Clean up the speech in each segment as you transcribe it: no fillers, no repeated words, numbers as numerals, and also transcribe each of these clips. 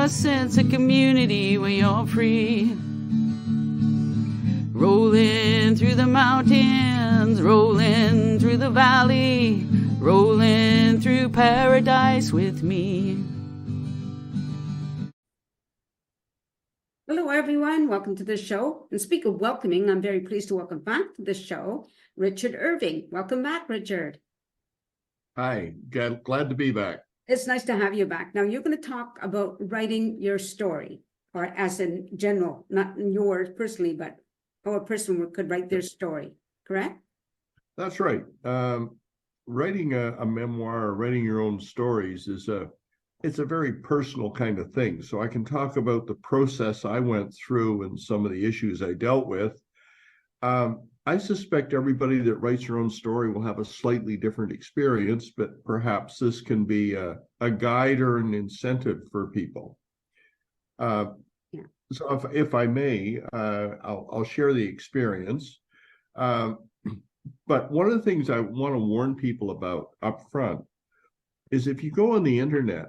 a sense of community when you're free. Rolling through the mountains, rolling through the valley, rolling through paradise with me. Hello, everyone. Welcome to the show. And speak of welcoming, I'm very pleased to welcome back to the show, Richard Irving. Welcome back, Richard. Hi, glad to be back. It's nice to have you back. Now, you're going to talk about writing your story, or as in general, not yours personally, but how a person could write their story, correct? That's right. Writing a memoir or writing your own stories it's a very personal kind of thing. So I can talk about the process I went through and some of the issues I dealt with. I suspect everybody that writes their own story will have a slightly different experience, but perhaps this can be a guide or an incentive for people. So if I may, I'll share the experience. But one of the things I want to warn people about up front is if you go on the internet,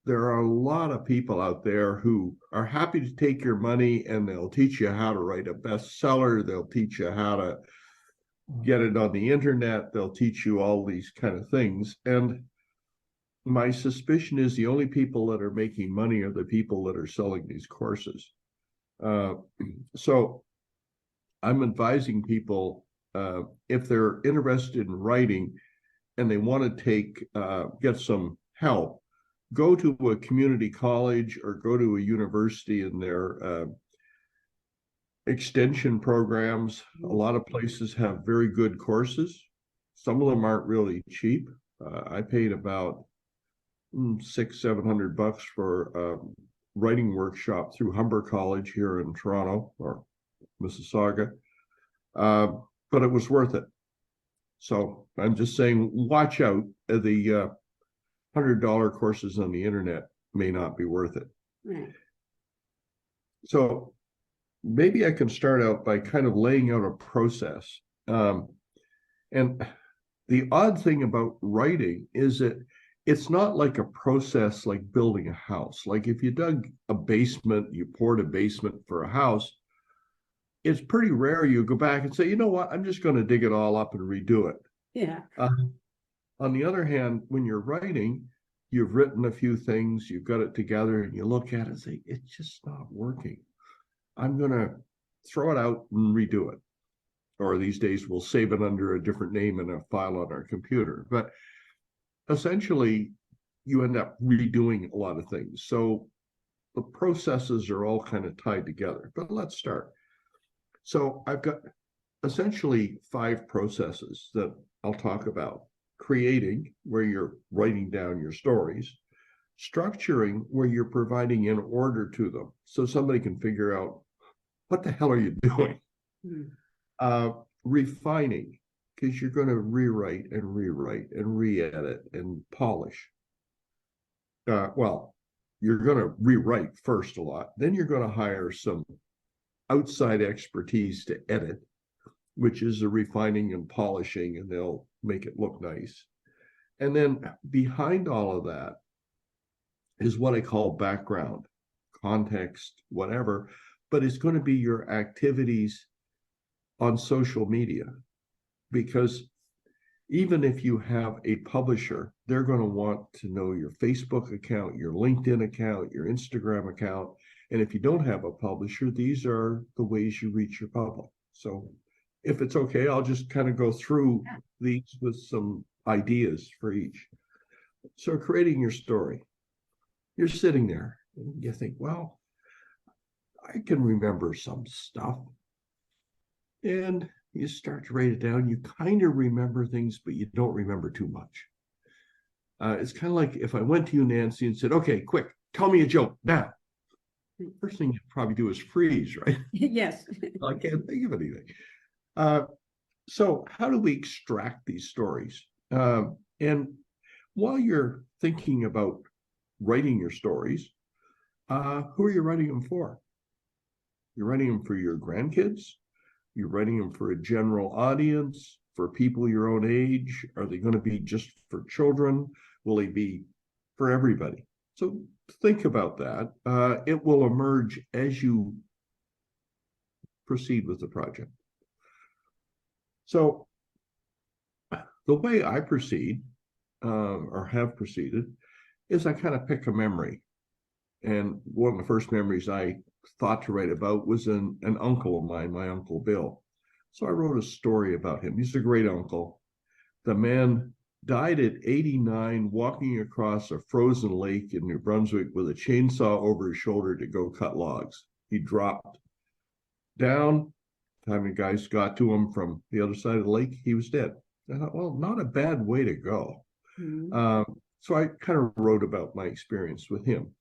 there are a lot of people out there who are happy to take your money and they'll teach you how to write a bestseller. They'll teach you how to get it on the internet. They'll teach you all these kind of things. And my suspicion is the only people that are making money are the people that are selling these courses. So I'm advising people, if they're interested in writing and they want to get some help, go to a community college or go to a university in their extension programs. A lot of places have very good courses. Some of them aren't really cheap. I paid about $600-700 for a writing workshop through Humber College here in Toronto or Mississauga, but it was worth it. So I'm just saying, watch out. The $100 courses on the internet may not be worth it. Right. So maybe I can start out by kind of laying out a process. And the odd thing about writing is that it's not like a process like building a house. Like if you dug a basement, you poured a basement for a house, it's pretty rare you go back and say, you know what, I'm just going to dig it all up and redo it. Yeah. On the other hand, when you're writing, you've written a few things, you've got it together, and you look at it and say, it's just not working. I'm going to throw it out and redo it. Or these days, we'll save it under a different name in a file on our computer. But essentially, you end up redoing a lot of things. So the processes are all kind of tied together. But let's start. So I've got essentially 5 processes that I'll talk about. Creating, where you're writing down your stories. Structuring, where you're providing an order to them so somebody can figure out, what the hell are you doing? Refining, because you're going to rewrite and re-edit and polish. Well, you're going to rewrite first a lot. Then you're going to hire some outside expertise to edit, which is the refining and polishing, and they'll make it look nice. And then behind all of that is what I call background, context, whatever, but it's going to be your activities on social media. Because even if you have a publisher, they're going to want to know your Facebook account, your LinkedIn account, your Instagram account. And if you don't have a publisher, these are the ways you reach your public. So if it's okay, I'll just kind of go through these with some ideas for each. So creating your story. You're sitting there and you think, well, I can remember some stuff. And you start to write it down. You kind of remember things, but you don't remember too much. It's kind of like if I went to you, Nancy, and said, okay, quick, tell me a joke now. The first thing you'd probably do is freeze, right? Yes. I can't think of anything. So how do we extract these stories? And while you're thinking about writing your stories, who are you writing them for? You're writing them for your grandkids? You're writing them for a general audience, for people your own age? Are they going to be just for children? Will they be for everybody? So think about that. It will emerge as you proceed with the project. So the way I proceed, or have proceeded, is I kind of pick a memory. And one of the first memories I thought to write about was an uncle of mine, my Uncle Bill. So I wrote a story about him. He's a great uncle. The man died at 89 walking across a frozen lake in New Brunswick with a chainsaw over his shoulder to go cut logs. He dropped down. Time the guys got to him from the other side of the lake, he was dead. I thought, well, not a bad way to go. So I kind of wrote about my experience with him.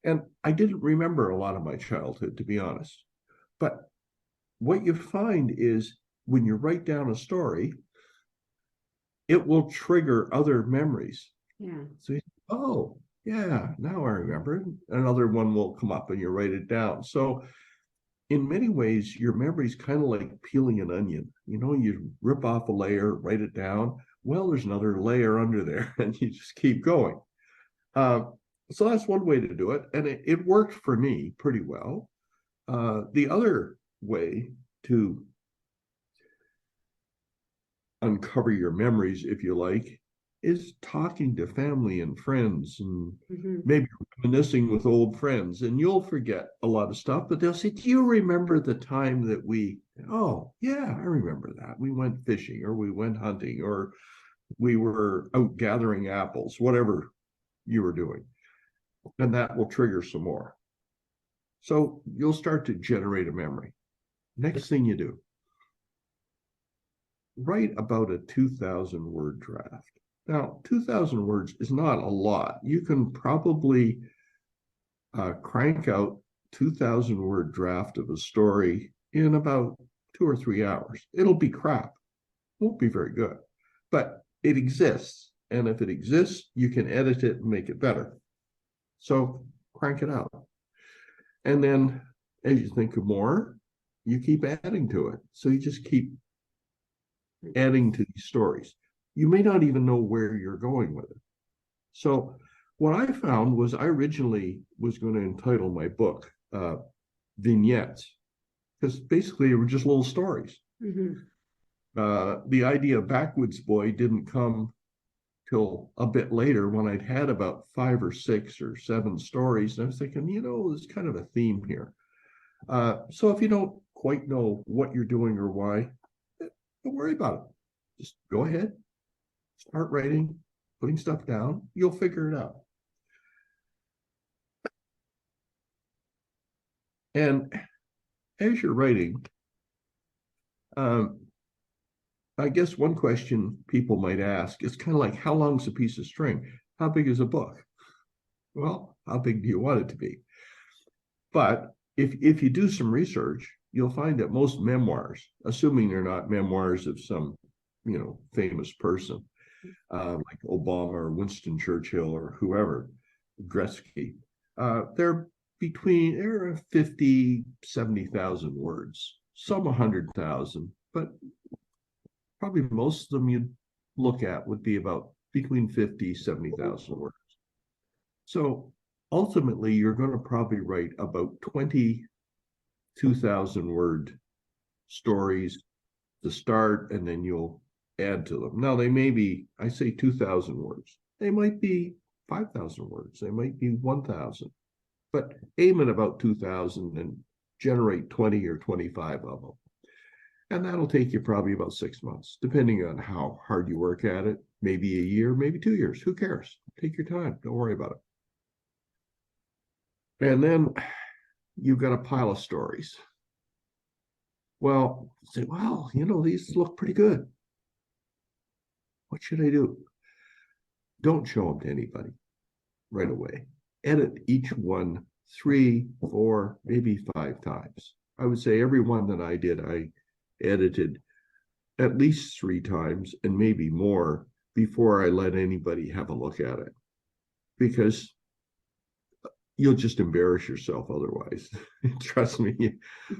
And I didn't remember a lot of my childhood, to be honest. But what you find is when you write down a story, it will trigger other memories. Yeah. So, oh, yeah, now I remember. Another one will come up and you write it down. So in many ways, your memory is kind of like peeling an onion. You know, you rip off a layer, write it down. Well, there's another layer under there, and you just keep going. So that's one way to do it. And it worked for me pretty well. The other way to uncover your memories, if you like, is talking to family and friends, and maybe reminiscing with old friends. And you'll forget a lot of stuff, but they'll say, do you remember the time that oh, yeah, I remember that. We went fishing, or we went hunting, or we were out gathering apples, whatever you were doing. And that will trigger some more. So you'll start to generate a memory. Next thing you do, write about a 2,000 word draft. Now, 2,000 words is not a lot. You can probably crank out 2,000 word draft of a story in about 2 or 3 hours. It'll be crap. Won't be very good, but it exists. And if it exists, you can edit it and make it better. So crank it out. And then as you think of more, you keep adding to it. So you just keep adding to these stories. You may not even know where you're going with it. So what I found was I originally was going to entitle my book Vignettes, because basically they were just little stories. The idea of Backwoods Boy didn't come till a bit later, when I'd had about 5 or 6 or 7 stories. And I was thinking, you know, there's kind of a theme here. So if you don't quite know what you're doing or why, don't worry about it. Just go ahead, start writing, putting stuff down. You'll figure it out. And as you're writing, I guess one question people might ask is kind of like, how long is a piece of string? How big is a book? Well, how big do you want it to be? But if you do some research, you'll find that most memoirs, assuming they're not memoirs of some, you know, famous person, like Obama or Winston Churchill or whoever, Gretzky, they're between 50, 70,000 words, some 100,000, but probably most of them you'd look at would be about between 50, 70,000 words. So ultimately, you're going to probably write about 22,000 word stories to start, and then you'll add to them. Now, they may be, I say 2,000 words. They might be 5,000 words. They might be 1,000. But aim at about 2,000 and generate 20 or 25 of them. And that'll take you probably about 6 months, depending on how hard you work at it. Maybe a year, maybe 2 years. Who cares? Take your time. Don't worry about it. And then you've got a pile of stories. Well, say, well, you know, these look pretty good. What should I do? Don't show them to anybody right away. Edit each one 3, 4, maybe 5 times. I would say every one that I did, I edited at least 3 times and maybe more before I let anybody have a look at it, because you'll just embarrass yourself otherwise. Trust me,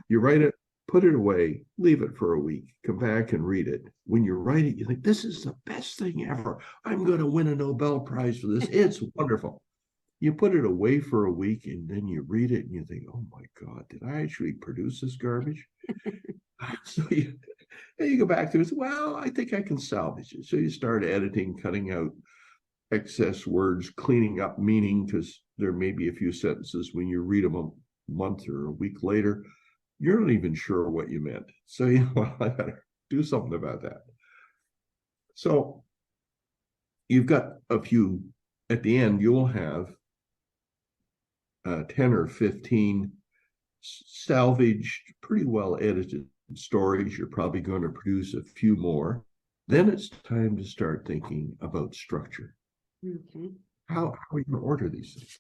you write it, put it away, leave it for a week, come back and read it. When you write it, you think, this is the best thing ever. I'm going to win a Nobel Prize for this. It's wonderful. you put it away for a week and then you read it and you think, oh my God, did I actually produce this garbage? So you go back to it. Well, I think I can salvage it. So you start editing, cutting out excess words, cleaning up meaning, because there may be a few sentences when you read them a month or a week later, you're not even sure what you meant. So well, I gotta do something about that. So you've got a few, at the end, you'll have 10 or 15 salvaged, pretty well edited stories. You're probably going to produce a few more. Then it's time to start thinking about structure. Okay. How are you going to order these things?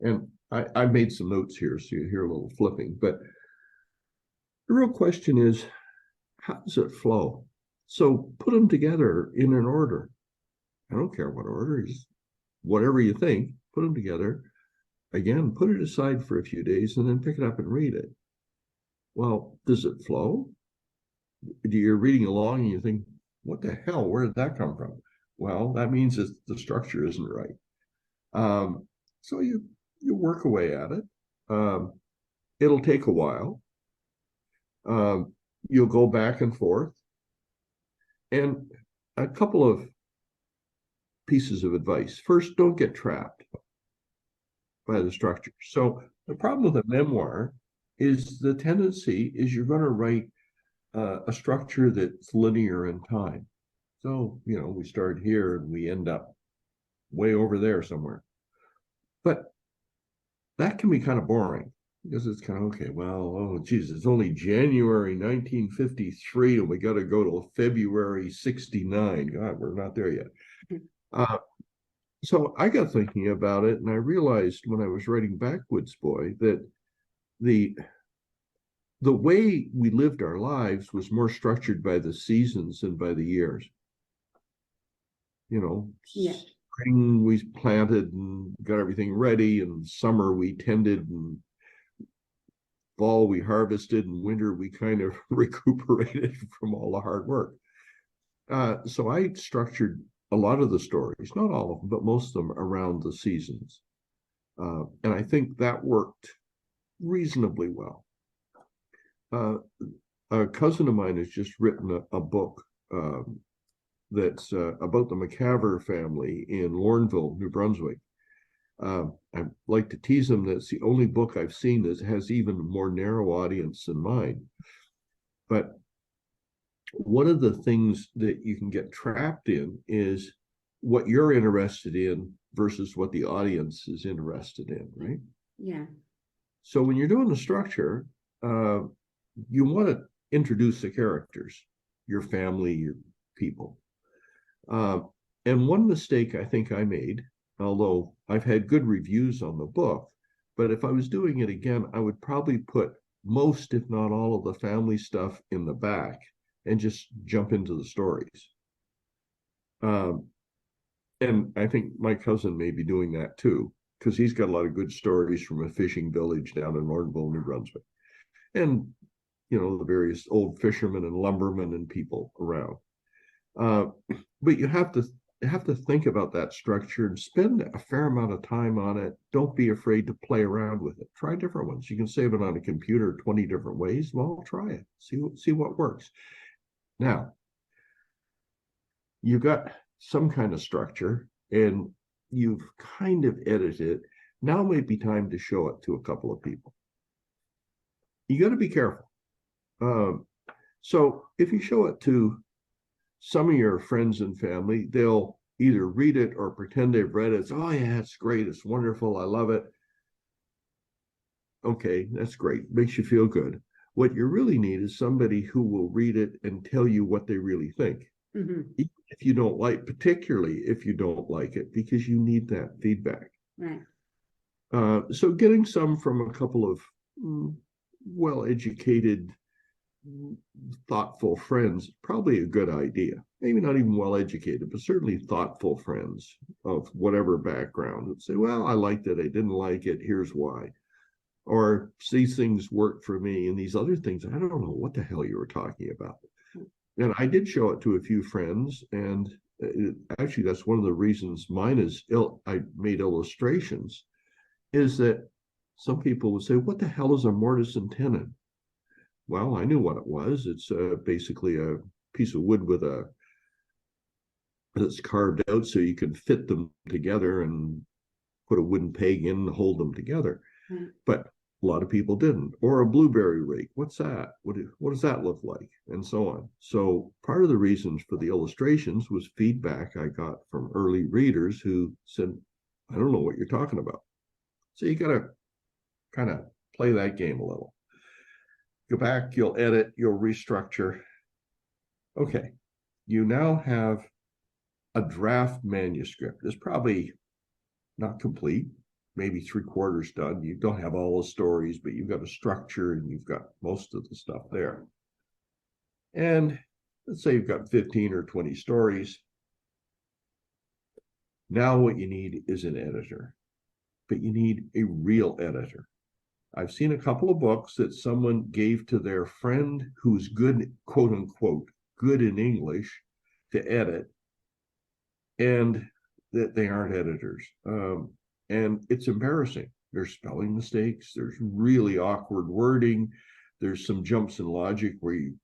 And I made some notes here, so you hear a little flipping. But the real question is, how does it flow? So put them together in an order. I don't care what order, is whatever you think, put them together. Again, put it aside for a few days and then pick it up and read it. Well, does it flow? You're reading along and you think, what the hell, where did that come from? Well, that means that the structure isn't right. So you work away at it. It'll take a while. You'll go back and forth. And a couple of pieces of advice. First, don't get trapped by the structure. So the problem with a memoir is the tendency is you're going to write a structure that's linear in time. So, we start here and we end up way over there somewhere. But that can be kind of boring because it's kind of, okay, well, oh, geez, it's only January 1953 and we got to go to February 69. God, we're not there yet. So I got thinking about it and I realized when I was writing Backwoods Boy that the way we lived our lives was more structured by the seasons than by the years. Yeah. Spring we planted and got everything ready, and summer we tended, and fall we harvested, and winter we kind of recuperated from all the hard work. So I structured a lot of the stories, not all of them, but most of them around the seasons. And I think that worked reasonably well. A cousin of mine has just written a book that's about the McCaver family in Lorneville, New Brunswick. I like to tease them that's the only book I've seen that has even more narrow audience than mine. But one of the things that you can get trapped in is what you're interested in versus what the audience is interested in, right? Yeah. So when you're doing the structure, you want to introduce the characters, your family, your people. And one mistake I think I made, although I've had good reviews on the book, but if I was doing it again, I would probably put most, if not all, of the family stuff in the back and just jump into the stories. And I think my cousin may be doing that too, because he's got a lot of good stories from a fishing village down in Lorneville, New Brunswick. And, the various old fishermen and lumbermen and people around. But you have to think about that structure and spend a fair amount of time on it. Don't be afraid to play around with it. Try different ones. You can save it on a computer 20 different ways. Well, try it. See what works. Now, you've got some kind of structure and you've kind of edited it. Now might be time to show it to a couple of people. You got to be careful. So if you show it to some of your friends and family, they'll either read it or pretend they've read it. It's, oh yeah, it's great. It's wonderful. I love it. Okay, that's great. Makes you feel good. What you really need is somebody who will read it and tell you what they really think. Mm-hmm. Even if you don't like, particularly if you don't like it, because you need that feedback. Right. So getting some from a couple of well-educated, thoughtful friends, probably a good idea. Maybe not even well-educated, but certainly thoughtful friends of whatever background would say, well, I liked it, I didn't like it, here's why. Or these things work for me, and these other things, I don't know what the hell you were talking about. And I did show it to a few friends, and Actually, that's one of the reasons mine is I made illustrations, is that some people would say, what the hell is a mortise and tenon? Well, I knew what it was. It's basically a piece of wood with that's carved out so you can fit them together and put a wooden peg in and hold them together. But a lot of people didn't. Or a blueberry rake. What's that? What does that look like? And so on. So part of the reasons for the illustrations was feedback I got from early readers who said, I don't know what you're talking about. So you got to kind of play that game a little. Go back, you'll edit, you'll restructure. Okay, you now have a draft manuscript. It's probably not complete, maybe 3/4 done. You don't have all the stories, but you've got a structure and you've got most of the stuff there. And let's say you've got 15 or 20 stories. Now what you need is an editor, but you need a real editor. I've seen a couple of books that someone gave to their friend who's good, quote unquote, good in English to edit, and that they aren't editors. And it's embarrassing. There's spelling mistakes. There's really awkward wording. There's some jumps in logic where you,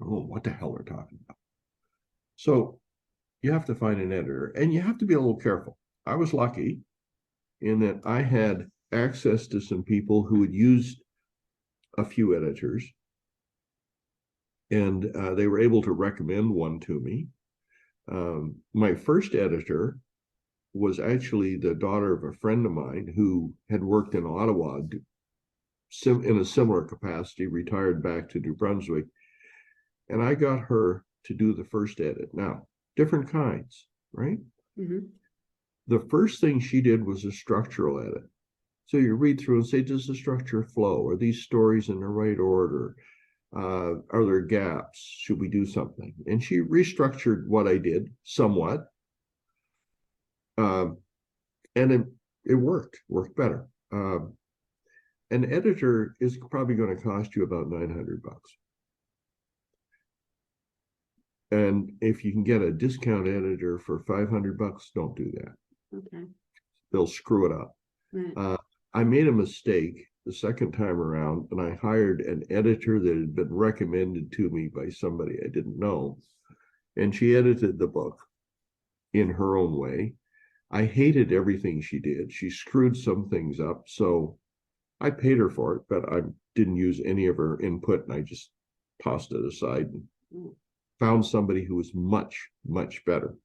oh, what the hell they're talking about. So you have to find an editor, and you have to be a little careful. I was lucky in that I had access to some people who had used a few editors, and they were able to recommend one to me. My first editor was actually the daughter of a friend of mine who had worked in Ottawa in a similar capacity, retired back to New Brunswick, and I got her to do the first edit. Now, different kinds, right? Mm-hmm. The first thing she did was a structural edit. So you read through and say, does the structure flow? Are these stories in the right order? Are there gaps? Should we do something? And she restructured what I did somewhat. And it worked better. An editor is probably going to cost you about $900. And if you can get a discount editor for $500, don't do that. Okay. They'll screw it up. Right. I made a mistake the second time around, and I hired an editor that had been recommended to me by somebody I didn't know. And she edited the book in her own way. I hated everything she did. She screwed some things up. So I paid her for it, but I didn't use any of her input, and I just tossed it aside and found somebody who was much, much better.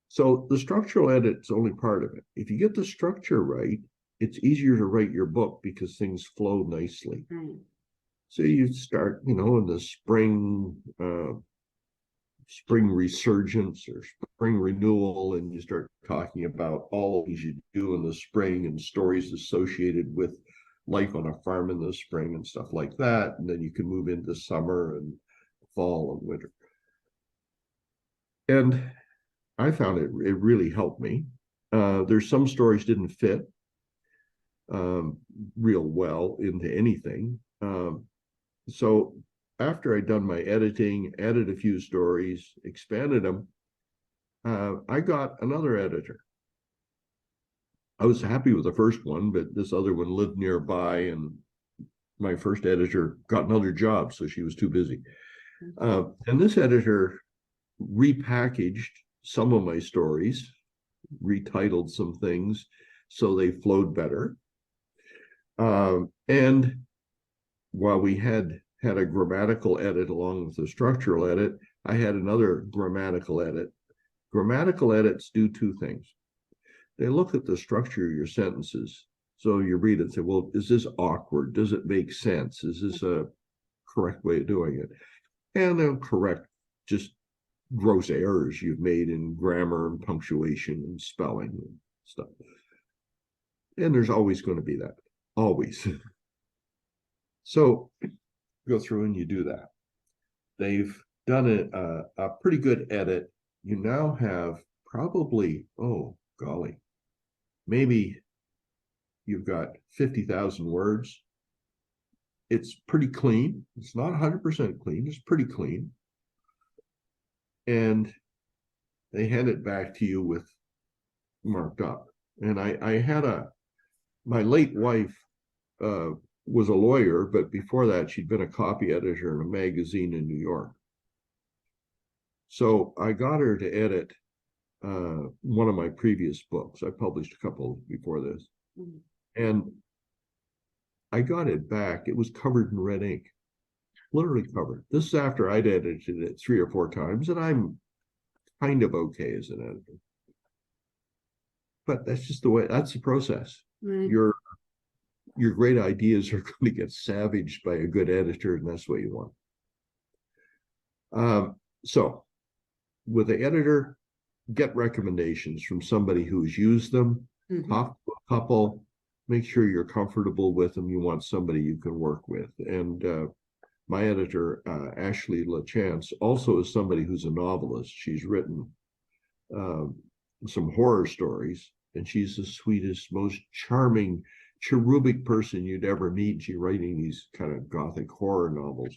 So the structural edit's only part of it. If you get the structure right, it's easier to write your book because things flow nicely. Right. So you start, in the spring resurgence or spring renewal, and you start talking about all things you do in the spring and stories associated with life on a farm in the spring and stuff like that. And then you can move into summer and fall and winter. And I found it really helped me. There's some stories didn't fit real well into anything. So after I'd done my editing, added a few stories, expanded them, I got another editor. I was happy with the first one, but this other one lived nearby, and my first editor got another job, so she was too busy. And this editor repackaged some of my stories, retitled some things so they flowed better. And while we had a grammatical edit along with the structural edit, I had another grammatical edit. Grammatical edits do two things. They look at the structure of your sentences. So you read it and say, well, is this awkward? Does it make sense? Is this a correct way of doing it? And they'll correct just gross errors you've made in grammar and punctuation and spelling and stuff. And there's always going to be that. Always. So go through and you do that. They've done a pretty good edit. You now have probably, oh golly, maybe you've got 50,000 words. It's pretty clean. It's not 100% clean. It's pretty clean. And they hand it back to you with marked up. And I had my late wife was a lawyer, but before that, she'd been a copy editor in a magazine in New York. So I got her to edit one of my previous books. I published a couple before this. And I got it back. It was covered in red ink, literally covered. This is after I'd edited it 3 or 4 times, and I'm kind of okay as an editor. But that's just the way, that's the process. Right. Your great ideas are going to get savaged by a good editor, and that's what you want. So with the editor, get recommendations from somebody who's used them, talk to a couple, make sure you're comfortable with them. You want somebody you can work with. And my editor, Ashley LaChance, also is somebody who's a novelist. She's written some horror stories, and she's the sweetest, most charming, cherubic person you'd ever meet. She's writing these kind of gothic horror novels.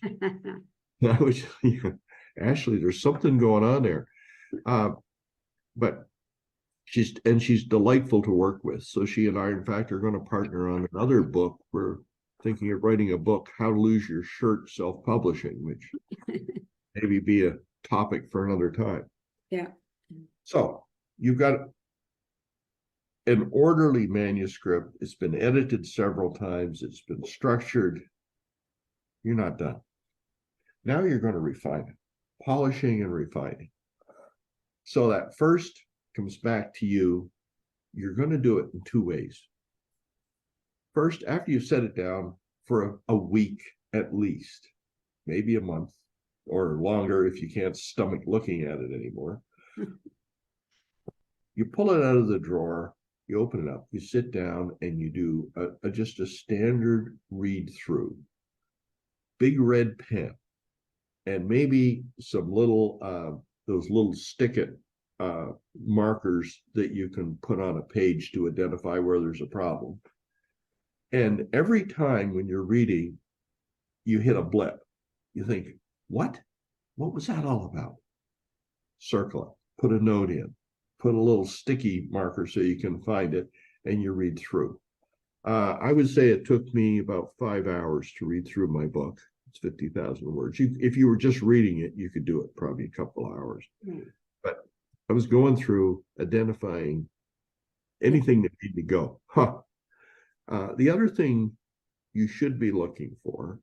Ashley, there's something going on there. But she's delightful to work with. So she and I, in fact, are going to partner on another book. We're thinking of writing a book, How to Lose Your Shirt Self-Publishing, which maybe be a topic for another time. Yeah. So you've got an orderly manuscript. It's been edited several times. It's been structured. You're not done. Now you're going to refine it, polishing and refining. So that first comes back to you. You're going to do it in 2 ways. First, after you've set it down for a week at least, maybe a month or longer if you can't stomach looking at it anymore, you pull it out of the drawer, you open it up, you sit down, and you do just a standard read through. Big red pen, and maybe some little those little stick-it markers that you can put on a page to identify where there's a problem. And every time when you're reading, you hit a blip. You think, what? What was that all about? Circle it, put a note in, put a little sticky marker so you can find it, and you read through. I would say it took me about 5 hours to read through my book. It's 50,000 words. If you were just reading it, you could do it probably a couple hours. But I was going through identifying anything that needed to go. The other thing you should be looking for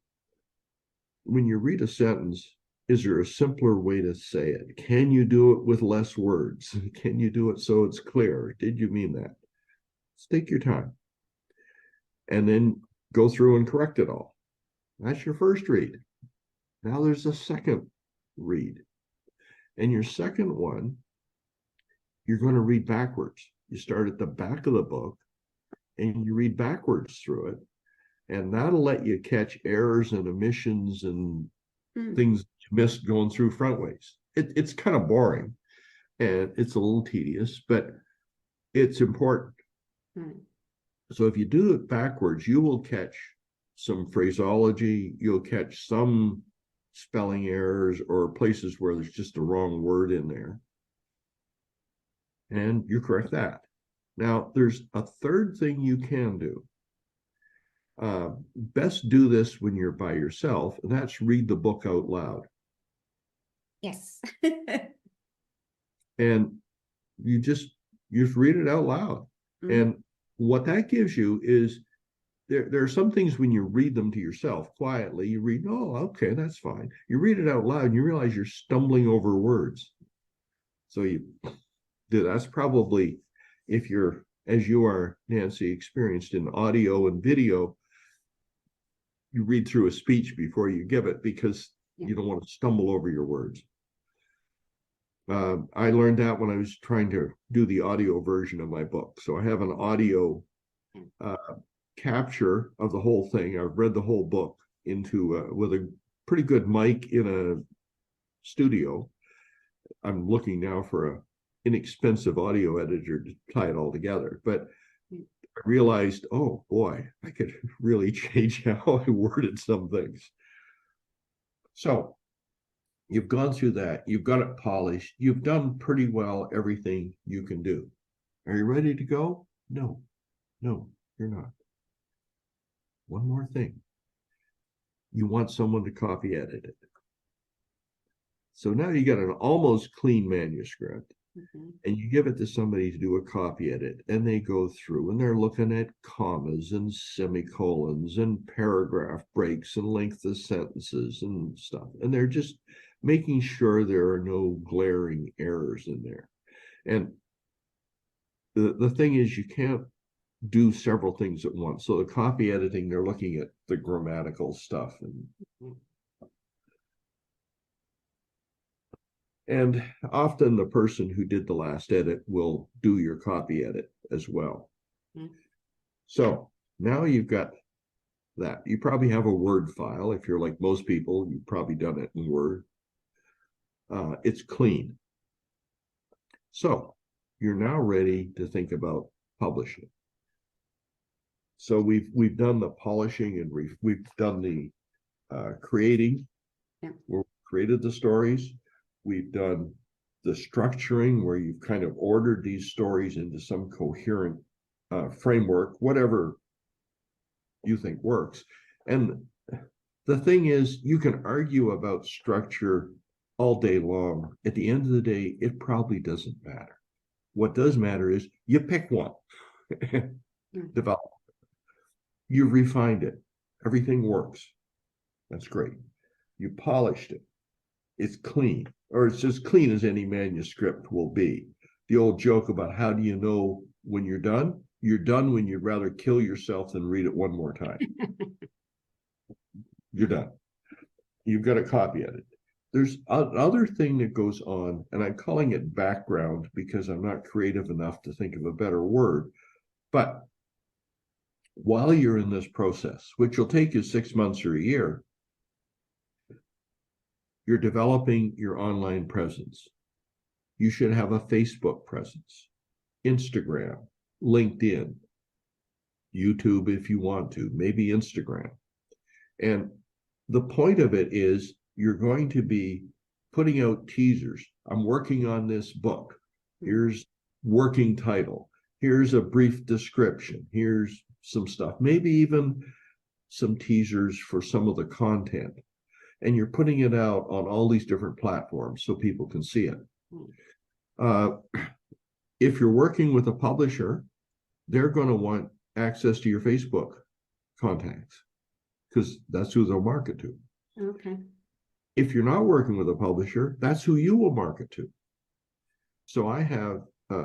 when you read a sentence, is there a simpler way to say it? Can you do it with less words? Can you do it so it's clear? Did you mean that? Just take your time and then go through and correct it all. That's your first read. Now there's a second read. And your second one, you're going to read backwards. You start at the back of the book and you read backwards through it. And that'll let you catch errors and omissions and things you missed going through frontways. It's kind of boring and it's a little tedious, but it's important. So if you do it backwards, you will catch some phraseology, you'll catch some spelling errors or places where there's just a wrong word in there. And you correct that. Now, there's a third thing you can do. Best do this when you're by yourself, and that's read the book out loud. Yes. And you just read it out loud. And what that gives you is there are some things when you read them to yourself quietly, you read, oh, okay, that's fine. You read it out loud and you realize you're stumbling over words. So that's probably, if you're, as you are, Nancy, experienced in audio and video, you read through a speech before you give it because you don't want to stumble over your words. I learned that when I was trying to do the audio version of my book. So I have an audio capture of the whole thing. I've read the whole book into with a pretty good mic in a studio. I'm looking now for an inexpensive audio editor to tie it all together. But I realized, oh boy, I could really change how I worded some things. So You've gone through that. You've got it polished. You've done pretty well everything you can do. Are you ready to go? No, you're not. One more thing. You want someone to copy edit it. So now you got an almost clean manuscript, and you give it to somebody to do a copy edit, and they go through and they're looking at commas and semicolons and paragraph breaks and length of sentences and stuff. And they're just making sure there are no glaring errors in there. And the thing is, you can't do several things at once. So the copy editing, they're looking at the grammatical stuff. And often the person who did the last edit will do your copy edit as well. So now you've got that. You probably have a Word file. If you're like most people, you've probably done it in Word. It's clean. So you're now ready to think about publishing. So we've done the polishing, and we've done the creating. We've created the stories. We've done the structuring, where you've kind of ordered these stories into some coherent framework, whatever you think works. And the thing is, you can argue about structure all day long. At the end of the day, it probably doesn't matter. What does matter is you pick one, develop. You've refined it. Everything works. That's great. You polished it. It's clean, or it's as clean as any manuscript will be. The old joke about how do you know when you're done? You're done when you'd rather kill yourself than read it one more time. You're done. You've got a copy edit. There's another thing that goes on, and I'm calling it background because I'm not creative enough to think of a better word. But while you're in this process, which will take you 6 months or a year, you're developing your online presence. You should have a Facebook presence, Instagram, LinkedIn, YouTube if you want to, maybe Instagram. And the point of it is you're going to be putting out teasers. I'm working on this book. Here's working title. Here's a brief description. Here's some stuff, maybe even some teasers for some of the content. And you're putting it out on all these different platforms so people can see it. If you're working with a publisher, they're going to want access to your Facebook contacts because that's who they'll market to. Okay. If you're not working with a publisher, that's who you will market to. So I have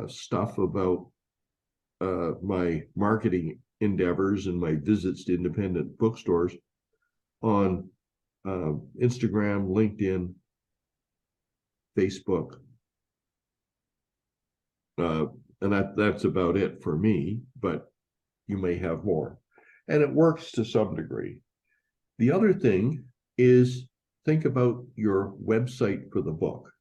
stuff about my marketing endeavors and my visits to independent bookstores on Instagram, LinkedIn, Facebook. And that's about it for me, but you may have more. And it works to some degree. The other thing is think about your website for the book.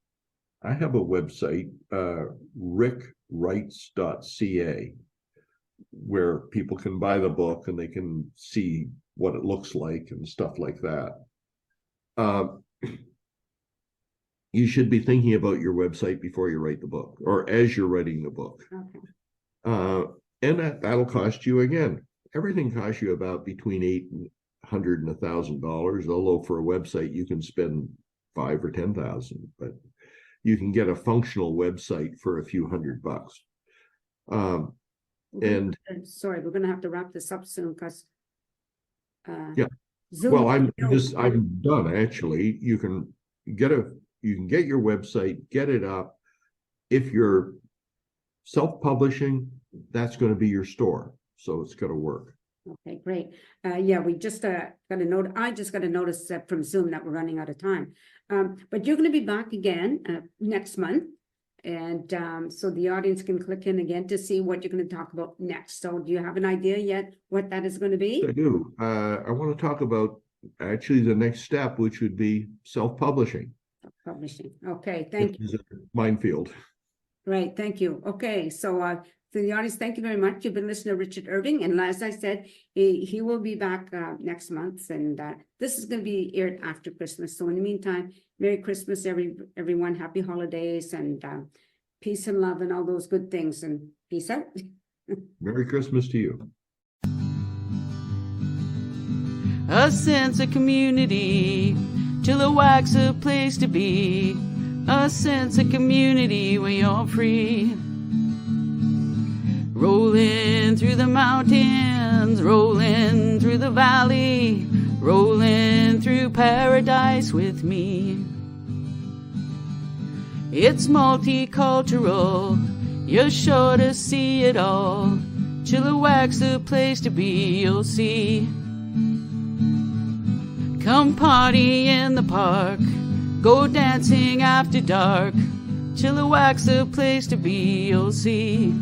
I have a website, rickwrites.ca, where people can buy the book and they can see what it looks like and stuff like that. You should be thinking about your website before you write the book or as you're writing the book. Okay. And that'll cost you, again, everything costs you about between $800 and $1,000, although for a website you can spend $5,000 or $10,000, but you can get a functional website for a few $100. And sorry, we're going to have to wrap this up soon because yeah. Zoom, well, I'm done actually. You can get your website, get it up. If you're self-publishing, that's going to be your store, so it's going to work. Okay, great. Yeah, we just got a note. I just got a notice from Zoom that we're running out of time. But you're going to be back again next month. And so the audience can click in again to see what you're going to talk about next. So do you have an idea yet what that is going to be? I do. I want to talk about actually the next step, which would be self-publishing. Publishing. Okay, thank you. It's a minefield. Right, thank you. Okay, so So the audience, thank you very much. You've been listening to Richard Irving, and as I said, he will be back next month, and this is going to be aired after Christmas. So in the meantime, Merry Christmas, everyone. Happy holidays, and peace and love and all those good things, and peace out. Merry Christmas to you. A sense of community, Chilliwack's a place to be. A sense of community where you're free. Rolling through the mountains, rolling through the valley, rolling through paradise with me. It's multicultural, you're sure to see it all. Chilliwack's a place to be, you'll see. Come party in the park, go dancing after dark. Chilliwack's a place to be, you'll see.